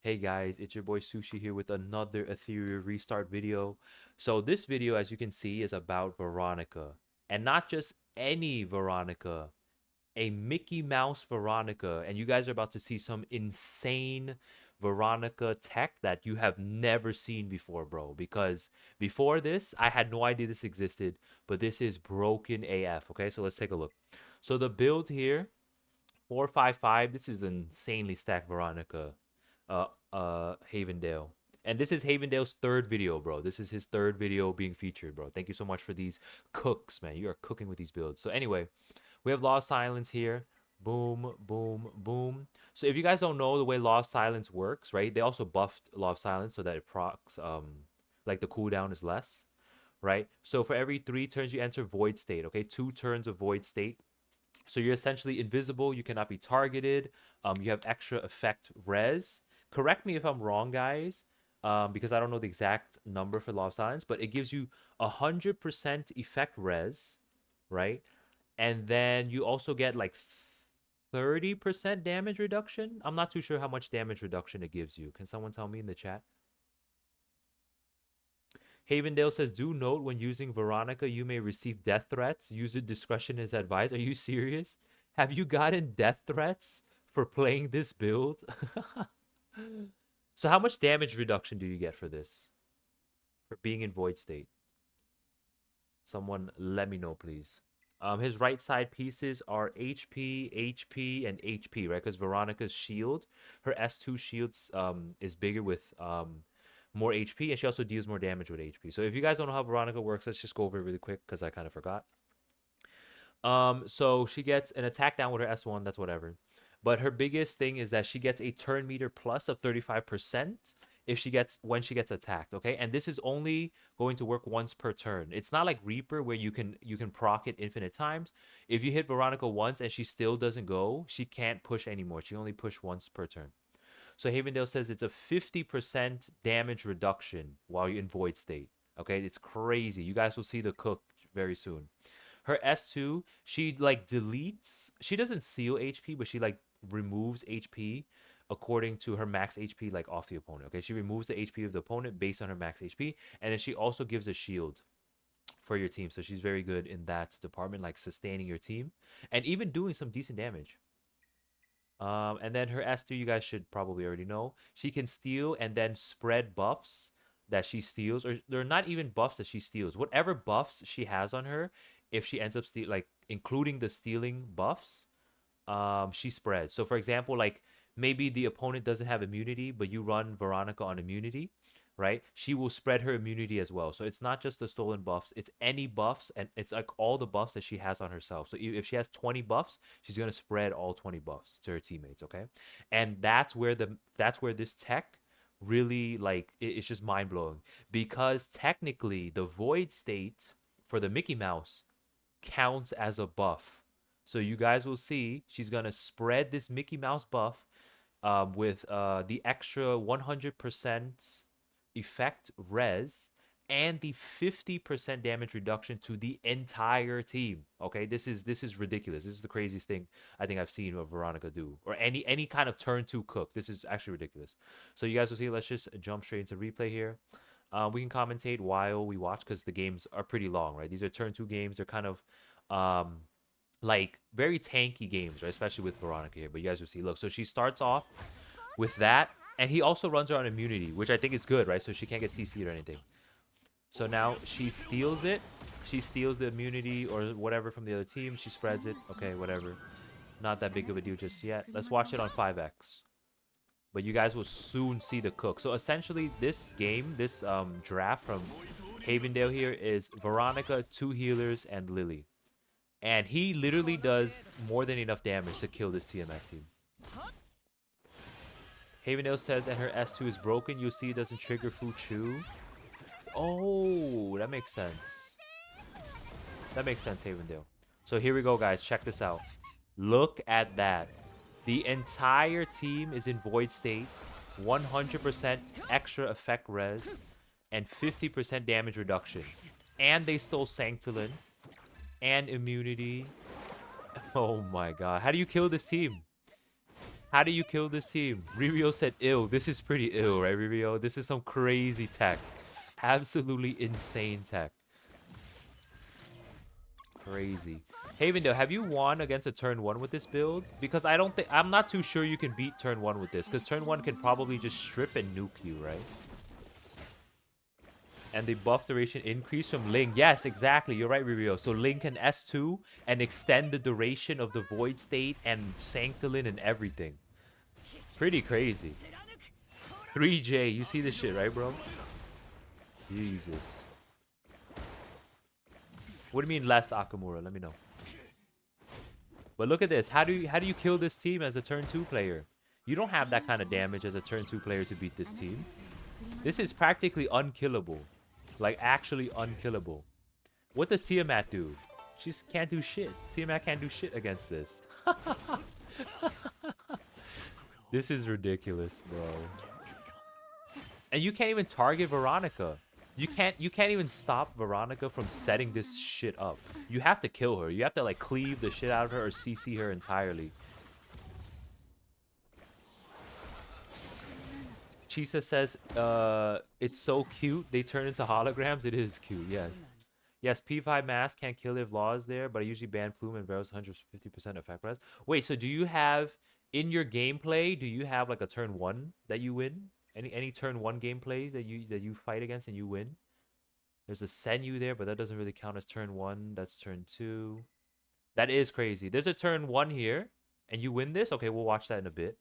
Hey guys, it's your boy Sushi here with another Etheria restart video. So this video, as you can see, is about Veronica. And not just any Veronica, a Mickey Mouse Veronica. And you guys are about to see some insane Veronica tech that you have never seen before, bro. Because before this, I had no idea this existed, but this is broken AF. Okay, so let's take a look. So the build here, 455. This is an insanely stacked Veronica. Havendale. And this is Havendale's third video, bro. This is his third video being featured, bro. Thank you so much for these cooks, man. You are cooking with these builds. So anyway, we have Law of Silence here. Boom, boom, boom. So if you guys don't know the way Law of Silence works, right? They also buffed Law of Silence so that it procs like the cooldown is less, right? So for every 3 turns you enter Void State, okay? 2 turns of Void State. So you're essentially invisible. You cannot be targeted. You have extra effect res. Correct me if I'm wrong, guys, because I don't know the exact number for Law of Silence, but it gives you 100% effect res, right? And then you also get like 30% damage reduction. I'm not too sure how much damage reduction it gives you. Can someone tell me in the chat? Havendale says, do note when using Veronica, you may receive death threats. User discretion is advised. Are you serious? Have you gotten death threats for playing this build? So how much damage reduction do you get for this? For being in void state? Someone let me know, please. His right side pieces are HP, HP, and HP, right? Because Veronica's shield, her S2 shields is bigger with more HP, and she also deals more damage with HP. So if you guys don't know how Veronica works, let's just go over it really quick because I kind of forgot. So she gets an attack down with her S1, that's whatever. But her biggest thing is that she gets a turn meter plus of 35% if she gets when she gets attacked, okay? And this is only going to work once per turn. It's not like Reaper where you can proc it infinite times. If you hit Veronica once and she still doesn't go, she can't push anymore. She only push once per turn. So Havendale says it's a 50% damage reduction while you're in void state. Okay, it's crazy. You guys will see the cook very soon. Her S2, she like deletes, she doesn't seal HP, but she like removes HP according to her max HP like off the opponent. Okay, she removes the HP of the opponent based on her max HP, and then she also gives a shield for your team. So she's very good in that department, like sustaining your team and even doing some decent damage. And then her S2, you guys should probably already know. She can steal and then spread buffs that she steals, or they're not even buffs that she steals. Whatever buffs she has on her, if she ends up like including the stealing buffs, she spreads. So for example, like maybe the opponent doesn't have immunity, but you run Veronica on immunity, right? She will spread her immunity as well. So it's not just the stolen buffs, it's any buffs, and it's like all the buffs that she has on herself. So if she has 20 buffs, she's gonna spread all 20 buffs to her teammates, okay? And that's where this tech really like it's just mind blowing because technically the void state for the Mickey Mouse counts as a buff. So you guys will see she's gonna spread this Mickey Mouse buff with the extra 100% effect res and the 50% damage reduction to the entire team. Okay, this is ridiculous. This is the craziest thing I think I've seen Veronica do, or any kind of turn two cook. This is actually ridiculous. So you guys will see. Let's just jump straight into replay here. We can commentate while we watch because the games are pretty long, right? These are turn two games. They're kind of um, like very tanky games, right? Especially with Veronica here. But you guys will see. Look, so she starts off with that, and he also runs her on immunity, which I think is good, right? So she can't get CC'd or anything. So now she steals it. She steals the immunity or whatever from the other team. She spreads it. Okay, whatever. Not that big of a deal just yet. Let's watch it on 5x. But you guys will soon see the cook. So essentially, this game, this draft from Havendale here is Veronica, 2 healers, and Lily. And he literally does more than enough damage to kill this Tiamat team. Havendale says, and her S2 is broken. You'll see it doesn't trigger Fuchu. Oh, that makes sense. That makes sense, Havendale. So here we go, guys. Check this out. Look at that. The entire team is in void state. 100% extra effect res. And 50% damage reduction. And they stole Sanctulin. And immunity. Oh my god. How do you kill this team? How do you kill this team? Ririo said ill. This is pretty ill, right, Ririo? This is some crazy tech. Absolutely insane tech. Crazy. Havendale, have you won against a turn 1 with this build? Because I'm not too sure you can beat turn 1 with this. Because turn 1 can probably just strip and nuke you, right? And the buff duration increase from Ling. Yes, exactly. You're right, Ririo. So Ling can S2 and extend the duration of the Void State and Sanctolin and everything. Pretty crazy. 3J. You see this shit, right, bro? Jesus. What do you mean less Akamura? Let me know. But look at this. How do you kill this team as a turn 2 player? You don't have that kind of damage as a turn 2 player to beat this team. This is practically unkillable. Like, actually unkillable. What does Tiamat do? She just can't do shit. Tiamat can't do shit against this. This is ridiculous, bro. And you can't even target Veronica. You can't even stop Veronica from setting this shit up. You have to kill her. You have to like cleave the shit out of her or CC her entirely. Chisa says, it's so cute. They turn into holograms. It is cute, yes. Yes, P5 mask can't kill if law is there, but I usually ban Plume and Vero's 150% effect res. Wait, so do you have, in your gameplay, do you have like a turn 1 that you win? Any turn 1 gameplays that you fight against and you win? There's a Senyu there, but that doesn't really count as turn 1. That's turn 2. That is crazy. There's a turn 1 here, and you win this? Okay, we'll watch that in a bit.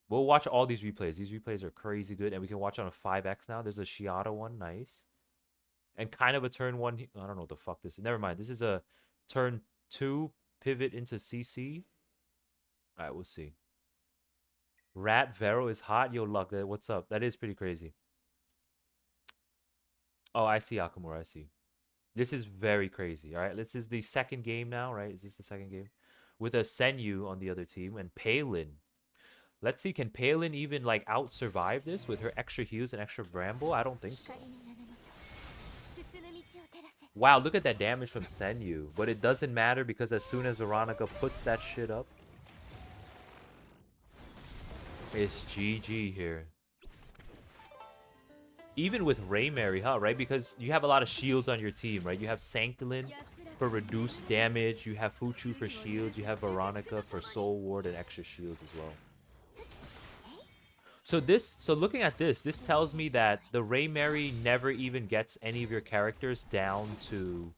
We'll watch all these replays. These replays are crazy good, and we can watch on a 5x now. There's a Shiata one. Nice. And kind of a turn 1. I don't know what the fuck this is. Never mind. This is a turn 2 pivot into CC. All right, we'll see. Rat Vero is hot. Yo, luck. What's up? That is pretty crazy. Oh, I see Akamura. I see. This is very crazy. All right, this is the second game now, right? Is this the second game? With a Senyu on the other team and Palin. Let's see, can Palin even like out-survive this with her extra heals and extra Bramble? I don't think so. Wow, look at that damage from Senyu. But it doesn't matter because as soon as Veronica puts that shit up, it's GG here. Even with Ray Mary, huh, right? Because you have a lot of shields on your team, right? You have Sanctolin for reduced damage. You have Fuchu for shields. You have Veronica for Soul Ward and extra shields as well. So looking at this tells me that the Ray Mary never even gets any of your characters down to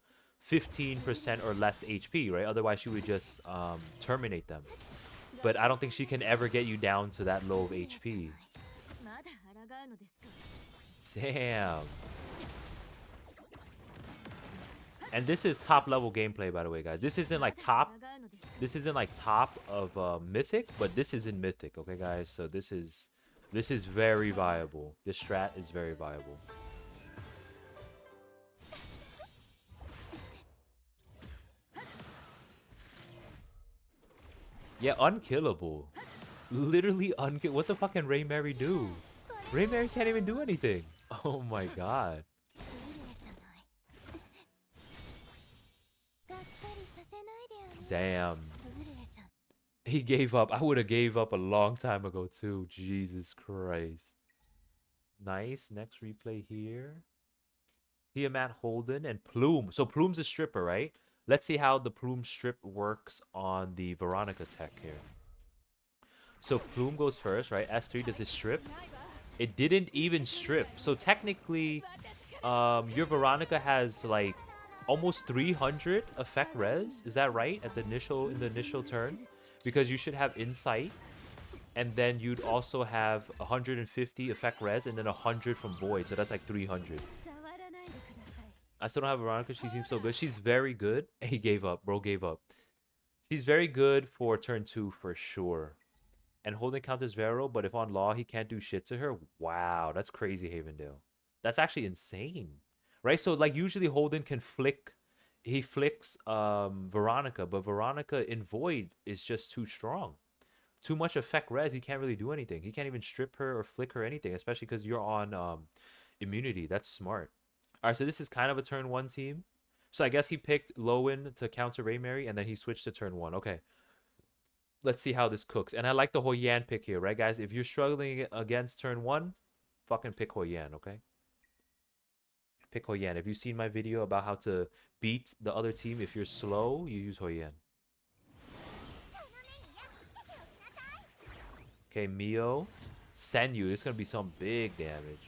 15% or less HP, right? Otherwise, she would just terminate them. But I don't think she can ever get you down to that low of HP. Damn. And this is top level gameplay, by the way, guys. This isn't like top of Mythic, but this is in Mythic, okay, guys? So this is very viable. This strat is very viable. Yeah, unkillable. Literally unkillable. What the fuck can Ray Mary do? Ray Mary can't even do anything. Oh my god. Damn. He gave up. I would have gave up a long time ago too. Jesus Christ. Nice. Next replay here. Tiamat, Holden, and Plume. So Plume's a stripper, right? Let's see how the Plume strip works on the Veronica tech here. So Plume goes first, right? S3 does his strip. It didn't even strip. So technically, your Veronica has like almost 300 effect res. Is that right? In the initial turn? Because you should have Insight. And then you'd also have 150 effect res and then 100 from Void. So that's like 300. I still don't have Veronica. She seems so good. She's very good. He gave up. Bro gave up. She's very good for turn 2 for sure. And Holden counters Vero, but if on Law, he can't do shit to her. Wow, that's crazy, Havendale. That's actually insane. Right? So, like, usually Holden can flick... He flicks Veronica, but Veronica in Void is just too strong. Too much effect res, he can't really do anything. He can't even strip her or flick her anything, especially because you're on immunity. That's smart. All right, so this is kind of a turn 1 team. So I guess he picked Lowen to counter Ray Mary, and then he switched to turn 1. Okay. Let's see how this cooks. And I like the Hoi Yan pick here, right, guys? If you're struggling against turn 1, fucking pick Hoi Yan, okay? Pick Hoi Yan. If you've seen my video about how to beat the other team, if you're slow, you use Hoi Yan. Okay, Mio. Senyu. This is going to be some big damage.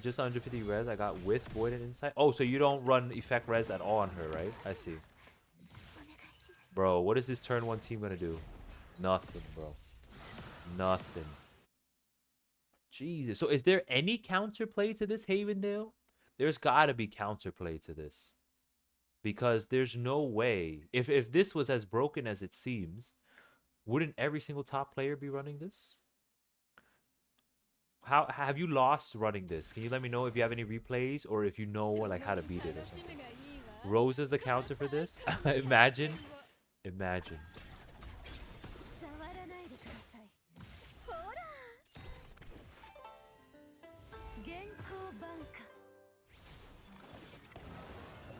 Just 150 res I got with Void and Insight. Oh, so you don't run effect res at all on her, right? I see. Bro, what is this turn 1 team going to do? Nothing, bro. Nothing. Jesus. So is there any counterplay to this, Havendale? There's got to be counterplay to this. Because there's no way. If this was as broken as it seems, wouldn't every single top player be running this? How have you lost running this? Can you let me know if you have any replays or if you know like how to beat it or something? Rose is the counter for this? Imagine. Imagine.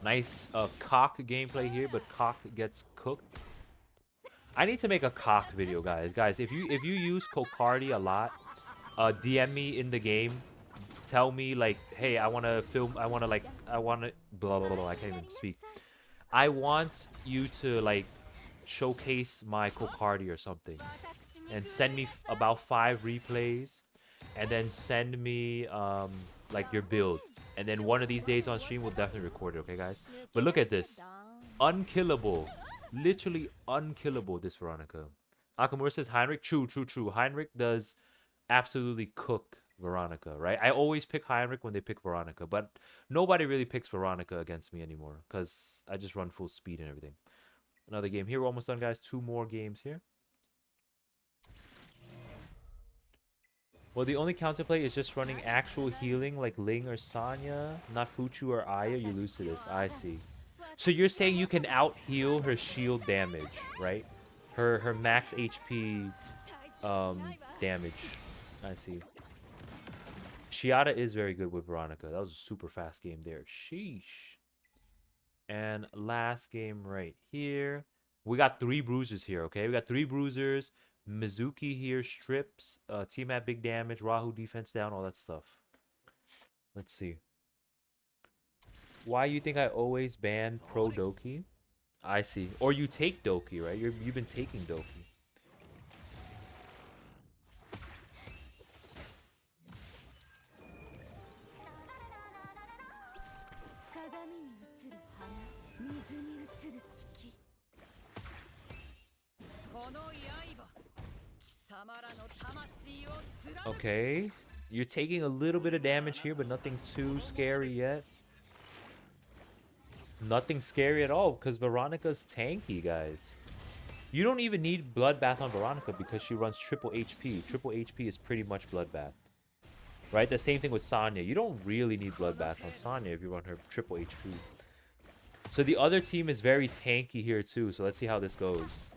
Nice cock gameplay here, but cock gets cooked. I need to make a cock video, guys. Guys, if you use Kokardi a lot, DM me in the game. Tell me like, hey, I want to film. I want to blah blah blah. I can't even speak. I want you to like showcase my Kokardi or something, and send me about 5 replays, and then send me like your build. And then one of these days on stream, we'll definitely record it, okay, guys? But look at this. Unkillable. Literally unkillable, this Veronica. Akamura says Heinrich. True, true, true. Heinrich does absolutely cook Veronica, right? I always pick Heinrich when they pick Veronica. But nobody really picks Veronica against me anymore. Because I just run full speed and everything. Another game here. We're almost done, guys. 2 more games here. Well, the only counterplay is just running actual healing like Ling or Sanya, not Fuchu or Aya. You lose to this. I see. So you're saying you can out-heal her shield damage, right? Her max HP damage. I see. Shiata is very good with Veronica. That was a super fast game there. Sheesh. And last game right here. We got 3 bruisers here, okay? We got 3 bruisers. Mizuki here strips, team at big damage, Rahu defense down, all that stuff. Let's see. Why you think I always ban pro Doki? I see. Or you take Doki, right? You've been taking Doki. Okay. You're taking a little bit of damage here, but nothing too scary yet. Nothing scary at all, because Veronica's tanky, guys. You don't even need Bloodbath on Veronica because she runs triple HP. Triple HP is pretty much Bloodbath. Right? The same thing with Sanya. You don't really need Bloodbath on Sanya if you run her triple HP. So the other team is very tanky here too, so let's see how this goes.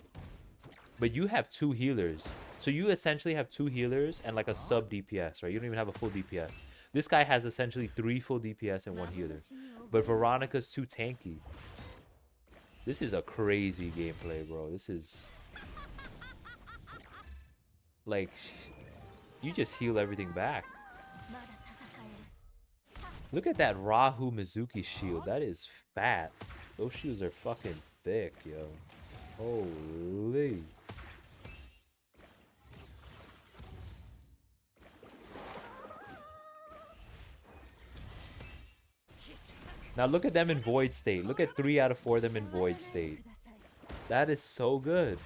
But you have 2 healers. So you essentially have 2 healers and like a sub DPS, right? You don't even have a full DPS. This guy has essentially 3 full DPS and 1 healer. But Veronica's too tanky. This is a crazy gameplay, bro. This is... like, you just heal everything back. Look at that Rahu Mizuki shield. That is fat. Those shields are fucking thick, yo. Holy... Now look at them in void state. Look at 3 out of 4 of them in void state. That is so good.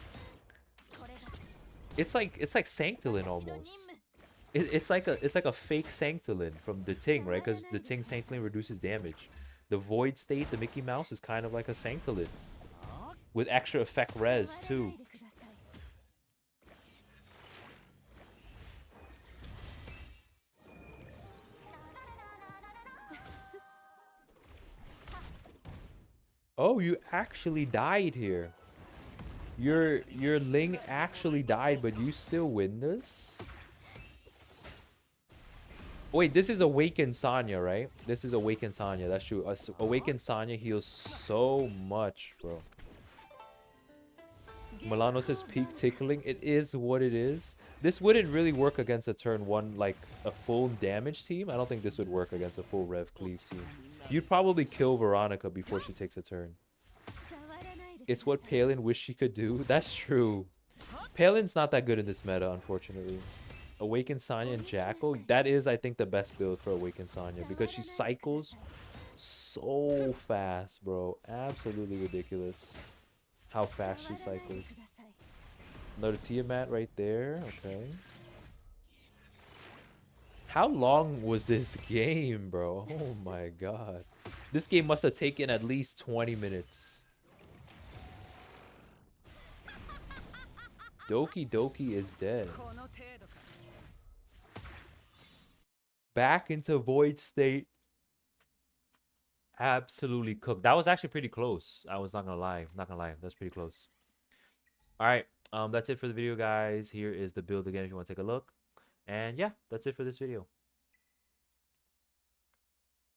It's like Sanctolin almost. It's like a fake Sanctolin from the Ting, right? Because the Ting Sanctolin reduces damage. The void state, the Mickey Mouse, is kind of like a Sanctolin with extra effect res too. Oh, you actually died here. Your Ling actually died, but you still win this? Wait, this is Awakened Sanya, right? This is Awakened Sanya. That's true. Awakened Sanya heals so much, bro. Milano says peak tickling. It is what it is. This wouldn't really work against a turn 1, like a full damage team. I don't think this would work against a full rev cleave team. You'd probably kill Veronica before she takes a turn. It's what Palin wished she could do. That's true. Palin's not that good in this meta, unfortunately. Awaken Sonya and Jackal. That is, I think, the best build for Awaken Sonya because she cycles so fast, bro. Absolutely ridiculous how fast she cycles. Another Tiamat right there. Okay. How long was this game, bro? Oh my god. This game must have taken at least 20 minutes. Doki Doki is dead. Back into Void State. Absolutely cooked. That was actually pretty close. I was not gonna lie. Not gonna lie. That's pretty close. All right. That's it for the video, guys. Here is the build again if you want to take a look. And yeah, that's it for this video.